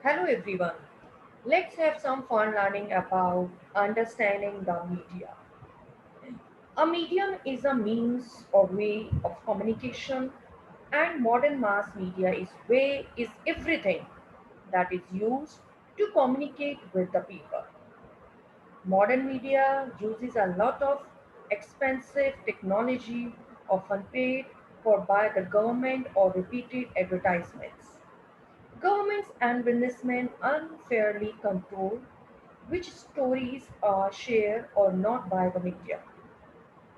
Hello everyone. Let's have some fun learning about understanding the media. A medium is a means or way of communication, and modern mass media is everything that is used to communicate with the people. Modern media uses a lot of expensive technology, often paid for by the government or repeated advertisements. Governments and businessmen unfairly control which stories are shared or not by the media.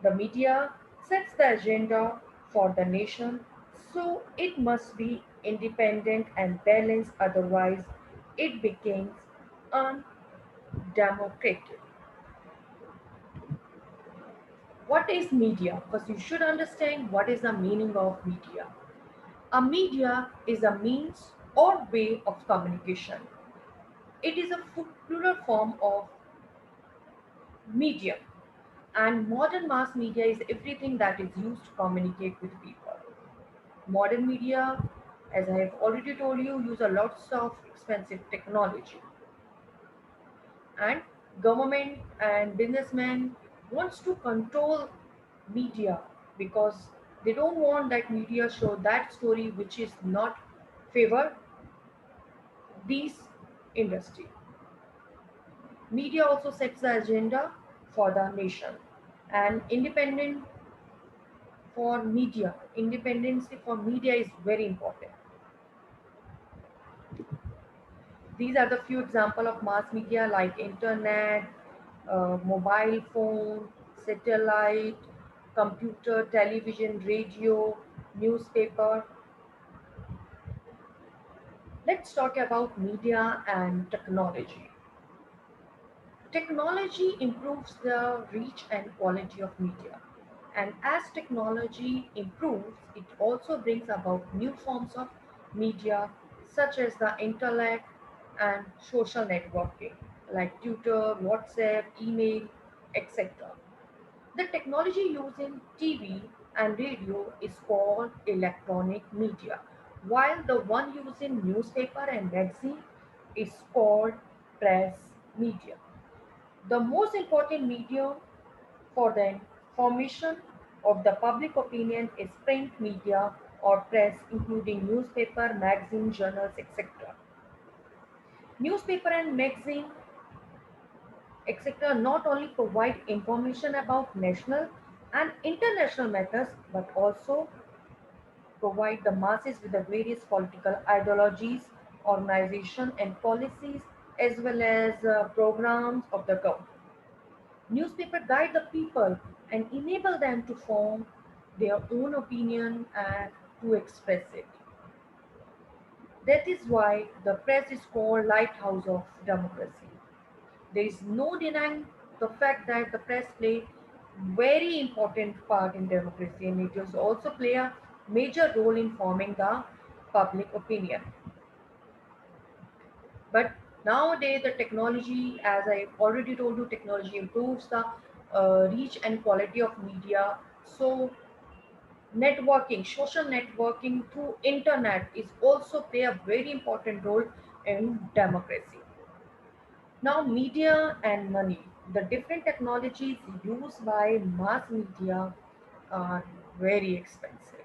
The media sets the agenda for the nation, so it must be independent and balanced, otherwise, it becomes undemocratic. What is media? First, you should understand what is the meaning of media. A media is a means or way of communication. It is a plural form of medium, and modern mass media is everything that is used to communicate with people. Modern media, as I have already told you, use a lots of expensive technology, and government and businessmen wants to control media because they don't want that media show that story which is not favor these industry. Media also sets the agenda for the nation, and independency for media is very important. These are the few example of mass media like internet, mobile phone, satellite, computer, television, radio, newspaper. Let's talk about media and technology. Technology improves the reach and quality of media. And as technology improves, it also brings about new forms of media such as the internet and social networking like Twitter, WhatsApp, email, etc. The technology used in TV and radio is called electronic media, while the one used in newspaper and magazine is called press media. The most important medium for the formation of the public opinion is print media or press, including newspaper, magazine, journals, etc. Newspaper and magazine, etc., not only provide information about national and international matters but also provide the masses with the various political ideologies, organization, and policies as well as programs of the government. Newspaper guide the people and enable them to form their own opinion and to express it. That is why the press is called lighthouse of democracy. There is no denying the fact that the press play very important part in democracy, and it does also play a major role in forming the public opinion. But nowadays the technology, as I already told you, technology improves the reach and quality of media. So networking, social networking through internet is also play a very important role in democracy. Now media and money, the different technologies used by mass media are very expensive.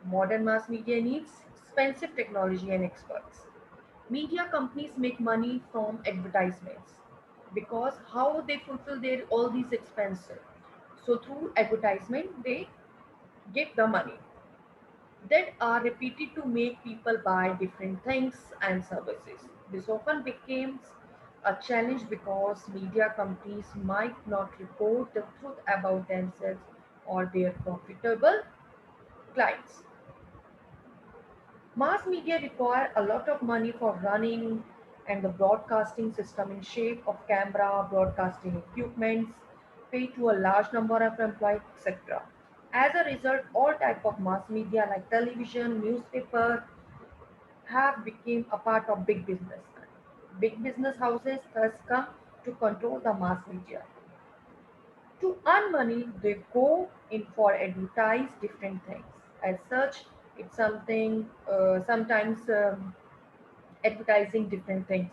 Modern mass media needs expensive technology and experts. Media companies make money from advertisements because how they fulfill their all these expenses. So through advertisement they get the money that are repeated to make people buy different things and services. This often becomes a challenge because media companies might not report the truth about themselves or their profitable clients. Mass media require a lot of money for running and the broadcasting system in shape of camera, broadcasting equipments, pay to a large number of employees, etc. As a result, all type of mass media like television, newspaper have become a part of big business. Big business houses thus come to control the mass media. To earn money, they go in for advertise different things. As such, it's something sometimes advertising different things.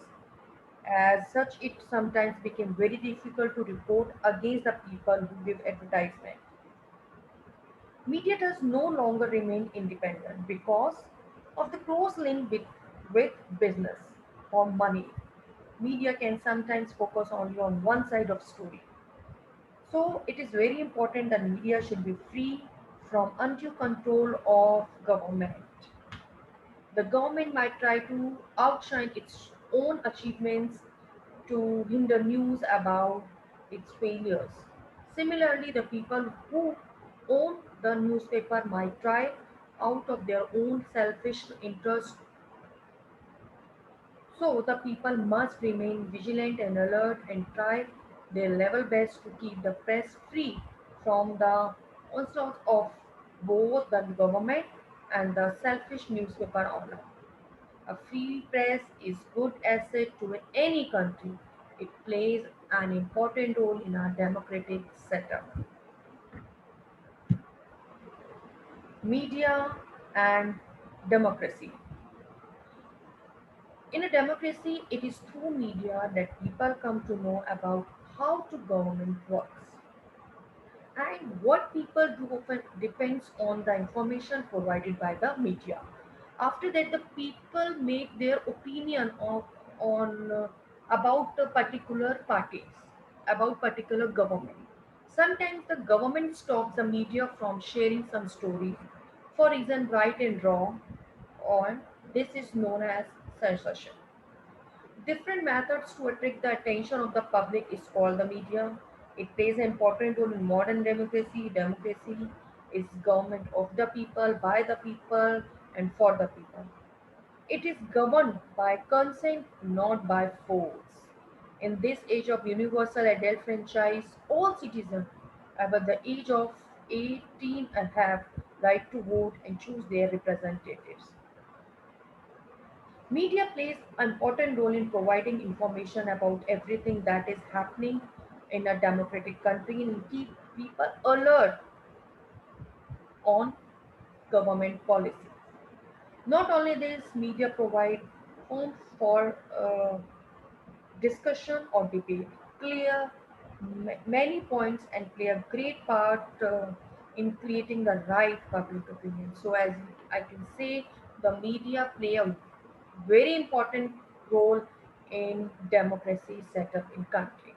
As such, it sometimes became very difficult to report against the people who give advertisement. Media does no longer remain independent because of the close link with business or money. Media can sometimes focus only on one side of story. So it is very important that media should be free from undue control of government. The government might try to outshine its own achievements to hinder news about its failures. Similarly, the people who own the newspaper might try out of their own selfish interest. So the people must remain vigilant and alert and try their level best to keep the press free from the onslaught of both the government and the selfish newspaper owner. A free press is good asset to any country. It plays an important role in our democratic setup. Media and democracy. In a democracy, it is through media that people come to know about how to government works. And what people do often depends on the information provided by the media. After that, the people make their opinion on about the particular parties, about particular government. Sometimes the government stops the media from sharing some stories for reason right and wrong, or this is known as censorship. Different methods to attract the attention of the public is called the media. It plays an important role in modern democracy. Democracy is government of the people, by the people, and for the people. It is governed by consent, not by force. In this age of universal adult franchise, all citizens above the age of 18 have right to vote and choose their representatives. Media plays an important role in providing information about everything that is happening in a democratic country and keep people alert on government policy. Not only this, media provide home for discussion or debate, clear many points and play a great part in creating the right public opinion. So, as I can say, the media play a very important role in democracy setup in country.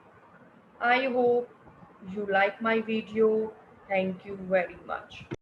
I hope you like my video. Thank you very much.